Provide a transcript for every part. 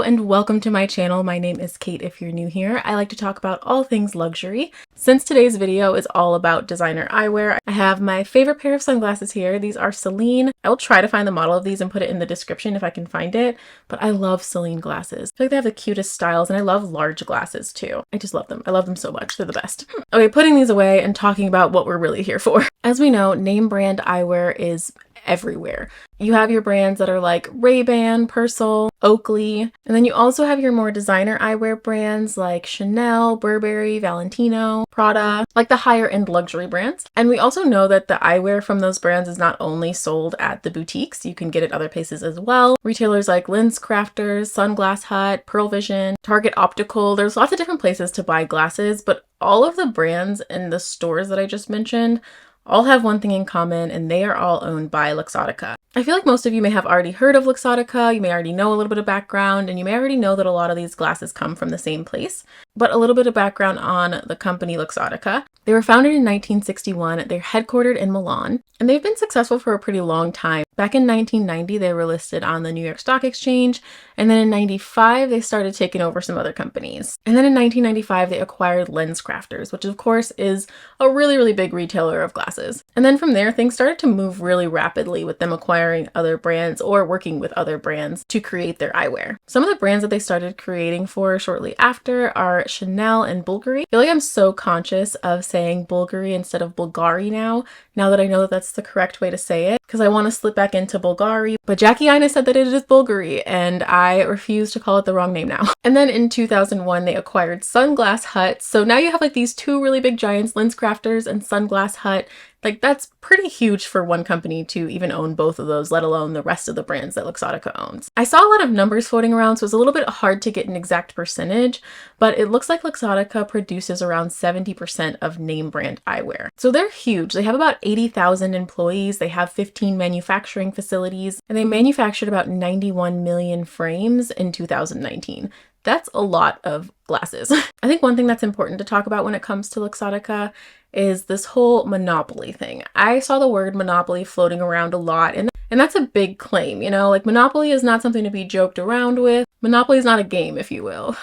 and welcome to my channel. My name is Kate if you're new here. I like to talk about all things luxury. Since today's video is all about designer eyewear, I have my favorite pair of sunglasses here. These are Celine. I will try to find the model of these and put it in the description if I can find it, but I love Celine glasses. I feel like they have the cutest styles and I love large glasses too. I just love them. I love them so much. They're the best. Okay, putting these away and talking about what we're really here for. As we know, name brand eyewear is everywhere. You have your brands that are like Ray-Ban, Persol, Oakley, and then you also have your more designer eyewear brands like Chanel, Burberry, Valentino, Prada, like the higher end luxury brands. And we also know that the eyewear from those brands is not only sold at the boutiques, you can get it other places as well. Retailers like LensCrafters, Sunglass Hut, Pearl Vision, Target Optical, there's lots of different places to buy glasses, but all of the brands in the stores that I just mentioned all have one thing in common, and they are all owned by Luxottica. I feel like most of you may have already heard of Luxottica, you may already know a little bit of background, and you may already know that a lot of these glasses come from the same place. But a little bit of background on the company Luxottica. They were founded in 1961, they're headquartered in Milan, and they've been successful for a pretty long time. Back in 1990, they were listed on the New York Stock Exchange, and then in 95, they started taking over some other companies. And then in 1995, they acquired LensCrafters, which of course is a really big retailer of glasses. And then from there, things started to move really rapidly with them acquiring other brands or working with other brands to create their eyewear. Some of the brands that they started creating for shortly after are Chanel and Bulgari. I feel like I'm so conscious of saying Bulgari instead of Bulgari now that I know that that's the correct way to say it, because I want to slip back into Bulgari, but Jackie Aina said that it is Bulgari, and I refuse to call it the wrong name now. And then in 2001, they acquired Sunglass Hut, so now you have like these two really big giants, LensCrafters and Sunglass Hut. Like, that's pretty huge for one company to even own both of those, let alone the rest of the brands that Luxottica owns. I saw a lot of numbers floating around, so it's a little bit hard to get an exact percentage, but it looks like Luxottica produces around 70% of name brand eyewear. So they're huge. They have about 80,000 employees, they have 15 manufacturing facilities, and they manufactured about 91 million frames in 2019. That's a lot of glasses. I think one thing that's important to talk about when it comes to Luxottica is this whole monopoly thing. I saw the word monopoly floating around a lot, and that's a big claim, you know, like monopoly is not something to be joked around with. Monopoly is not a game, if you will.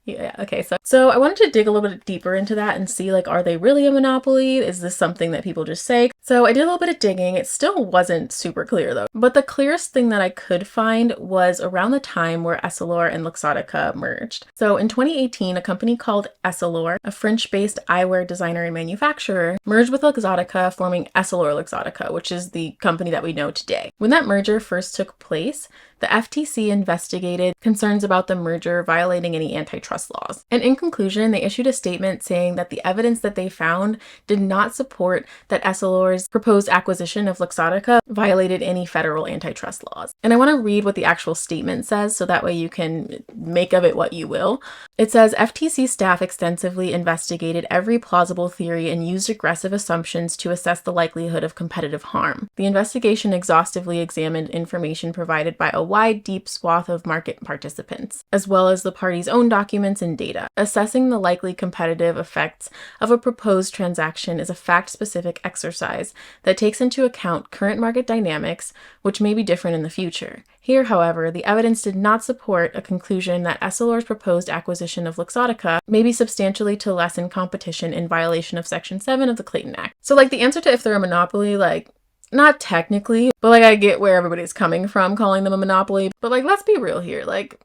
Yeah, okay, so I wanted to dig a little bit deeper into that and see, like, are they really a monopoly? Is this something that people just say? So I did a little bit of digging. It still wasn't super clear though. But the clearest thing that I could find was around the time where Essilor and Luxottica merged. So in 2018, a company called Essilor, a French-based eyewear designer and manufacturer, merged with Luxottica, forming Essilor Luxottica, which is the company that we know today. When that merger first took place, the FTC investigated concerns about the merger violating any antitrust laws. And in conclusion, they issued a statement saying that the evidence that they found did not support that Essilor's proposed acquisition of Luxottica violated any federal antitrust laws. And I want to read what the actual statement says so that way you can make of it what you will. It says, FTC staff extensively investigated every plausible theory and used aggressive assumptions to assess the likelihood of competitive harm. The investigation exhaustively examined information provided by a wide, deep swath of market participants, as well as the parties' own documents and data. Assessing the likely competitive effects of a proposed transaction is a fact-specific exercise that takes into account current market dynamics, which may be different in the future. Here, however, the evidence did not support a conclusion that Essilor's proposed acquisition of Luxottica may be substantially to lessen competition in violation of Section 7 of the Clayton Act. So, like, the answer to if they're a monopoly, like, not technically, but like I get where everybody's coming from calling them a monopoly, but like let's be real here, like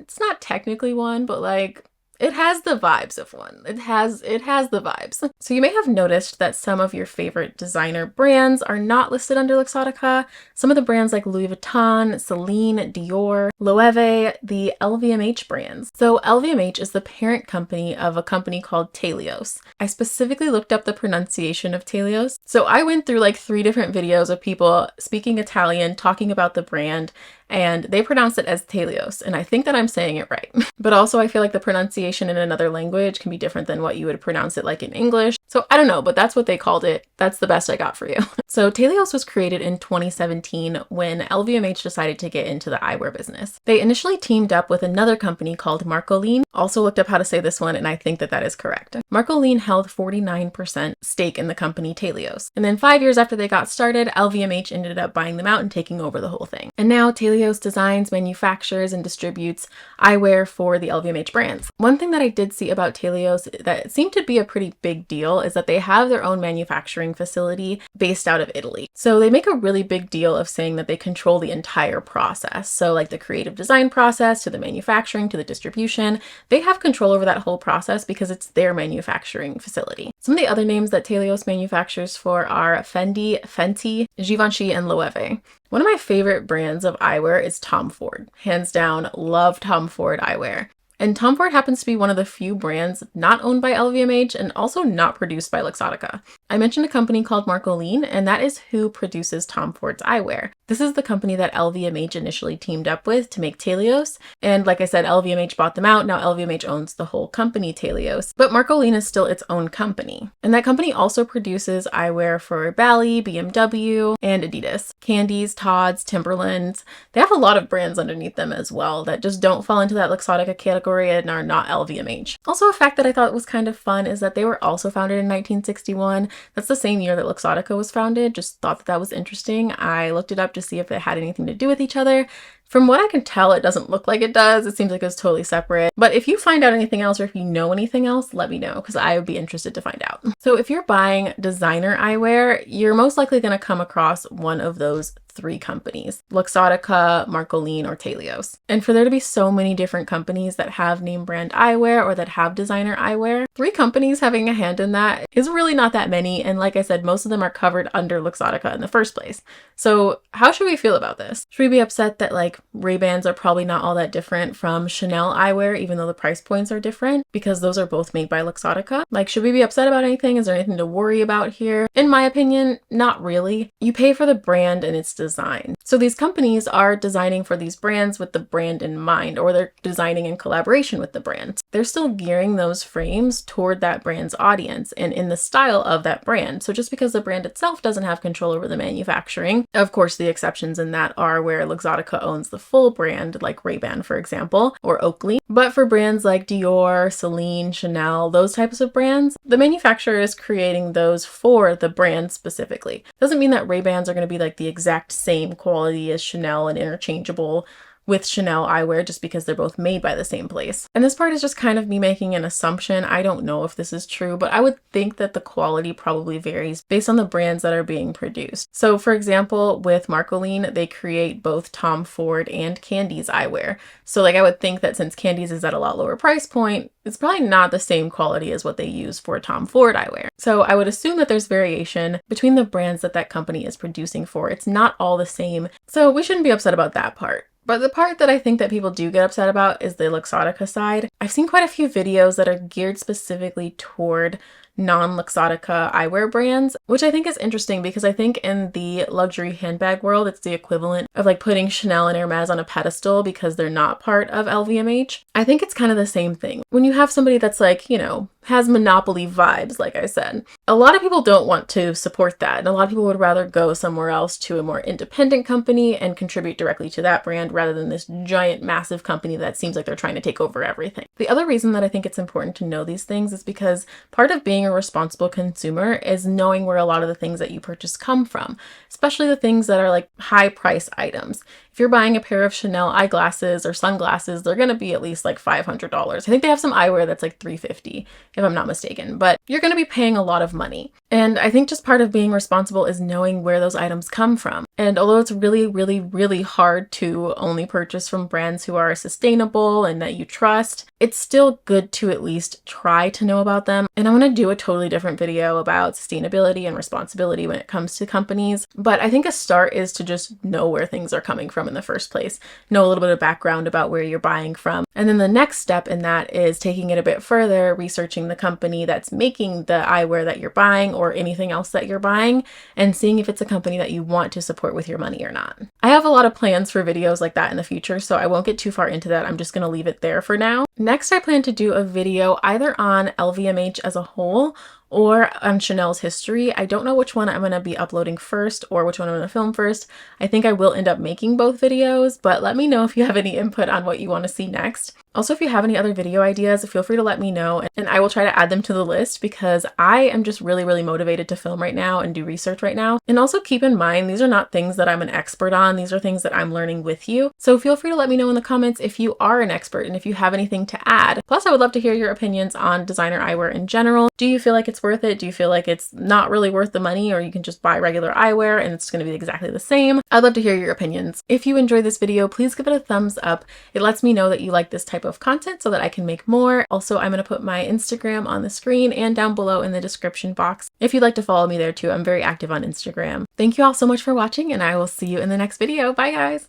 it's not technically one, but like it has the vibes of one. It has the vibes. So you may have noticed that some of your favorite designer brands are not listed under Luxottica. Some of the brands like Louis Vuitton, Celine, Dior, Loewe, the LVMH brands. So LVMH is the parent company of a company called Telios. I specifically looked up the pronunciation of Telios. So I went through like 3 different videos of people speaking Italian, talking about the brand, and they pronounce it as Telios, and I think that I'm saying it right. But also I feel like the pronunciation in another language can be different than what you would pronounce it like in English. So I don't know, but that's what they called it. That's the best I got for you. So Telios was created in 2017 when LVMH decided to get into the eyewear business. They initially teamed up with another company called Marcolin. Also looked up how to say this one, and I think that that is correct. Marcolin held 49% stake in the company Telios. And then 5 years after they got started, LVMH ended up buying them out and taking over the whole thing. And now Telios Telios designs, manufactures, and distributes eyewear for the LVMH brands. One thing that I did see about Telios that seemed to be a pretty big deal is that they have their own manufacturing facility based out of Italy. So they make a really big deal of saying that they control the entire process. So like the creative design process to the manufacturing to the distribution, they have control over that whole process because it's their manufacturing facility. Some of the other names that Telios manufactures for are Fendi, Fenty, Givenchy, and Loewe. One of my favorite brands of eyewear is Tom Ford. Hands down, love Tom Ford eyewear. And Tom Ford happens to be one of the few brands not owned by LVMH and also not produced by Luxottica. I mentioned a company called Oakley, and that is who produces Tom Ford's eyewear. This is the company that LVMH initially teamed up with to make Telios. And like I said, LVMH bought them out. Now LVMH owns the whole company Telios, but Oakley is still its own company. And that company also produces eyewear for Bally, BMW, and Adidas. Candies, Tod's, Timberlands. They have a lot of brands underneath them as well that just don't fall into that Luxottica category and are not LVMH. Also, a fact that I thought was kind of fun is that they were also founded in 1961. That's the same year that Luxottica was founded. Just thought that that was interesting. I looked it up to see if it had anything to do with each other. From what I can tell, it doesn't look like it does. It seems like it's totally separate. But if you find out anything else or if you know anything else, let me know because I would be interested to find out. So if you're buying designer eyewear, you're most likely going to come across one of those three companies: Luxottica, Oakley, or Telios. And for there to be so many different companies that have name brand eyewear or that have designer eyewear, three companies having a hand in that is really not that many. And like I said, most of them are covered under Luxottica in the first place. So how should we feel about this? Should we be upset that like Ray-Bans are probably not all that different from Chanel eyewear, even though the price points are different, because those are both made by Luxottica? Like, should we be upset about anything? Is there anything to worry about here? In my opinion, not really. You pay for the brand and its design. So these companies are designing for these brands with the brand in mind, or they're designing in collaboration with the brands. They're still gearing those frames toward that brand's audience and in the style of that brand. So just because the brand itself doesn't have control over the manufacturing, of course, the exceptions in that are where Luxottica owns the full brand, like Ray-Ban, for example, or Oakley. But for brands like Dior, Celine, Chanel, those types of brands, the manufacturer is creating those for the brand specifically. Doesn't mean that Ray-Bans are going to be like the exact same quality as Chanel and interchangeable with Chanel eyewear just because they're both made by the same place. And this part is just kind of me making an assumption. I don't know if this is true, but I would think that the quality probably varies based on the brands that are being produced. So for example, with Marcolene, they create both Tom Ford and Candies eyewear. So like I would think that since Candies is at a lot lower price point, it's probably not the same quality as what they use for Tom Ford eyewear. So I would assume that there's variation between the brands that that company is producing for. It's not all the same. So we shouldn't be upset about that part. But the part that I think that people do get upset about is the Luxottica side. I've seen quite a few videos that are geared specifically toward non-Luxottica eyewear brands, which I think is interesting because I think in the luxury handbag world, it's the equivalent of like putting Chanel and Hermes on a pedestal because they're not part of LVMH. I think it's kind of the same thing. When you have somebody that's like, you know, has monopoly vibes, like I said, a lot of people don't want to support that. And a lot of people would rather go somewhere else to a more independent company and contribute directly to that brand rather than this giant, massive company that seems like they're trying to take over everything. The other reason that I think it's important to know these things is because part of being a responsible consumer is knowing where a lot of the things that you purchase come from, especially the things that are like high price items. If you're buying a pair of Chanel eyeglasses or sunglasses, they're going to be at least like $500. I think they have some eyewear that's like $350 if I'm not mistaken, but you're going to be paying a lot of money. And I think just part of being responsible is knowing where those items come from. And although it's really, really, really hard to only purchase from brands who are sustainable and that you trust, it's still good to at least try to know about them. And I'm going to do a totally different video about sustainability and responsibility when it comes to companies. But I think a start is to just know where things are coming from in the first place, know a little bit of background about where you're buying from. And then the next step in that is taking it a bit further, researching the company that's making the eyewear that you're buying or anything else that you're buying, and seeing if it's a company that you want to support with your money or not. I have a lot of plans for videos like that in the future, so I won't get too far into that. I'm just going to leave it there for now. Next, I plan to do a video either on LVMH as a whole or on Chanel's history. I don't know which one I'm going to be uploading first or which one I'm going to film first. I think I will end up making both videos, but let me know if you have any input on what you want to see next. Also, if you have any other video ideas, feel free to let me know and I will try to add them to the list because I am just really motivated to film right now and do research right now. And also keep in mind, these are not things that I'm an expert on. These are things that I'm learning with you. So feel free to let me know in the comments if you are an expert and if you have anything to add. Plus, I would love to hear your opinions on designer eyewear in general. Do you feel like it's worth it? Do you feel like it's not really worth the money, or you can just buy regular eyewear and it's going to be exactly the same? I'd love to hear your opinions. If you enjoyed this video, please give it a thumbs up. It lets me know that you like this type of content so that I can make more. Also, I'm going to put my Instagram on the screen and down below in the description box if you'd like to follow me there too. I'm very active on Instagram. Thank you all so much for watching, and I will see you in the next video. Bye guys!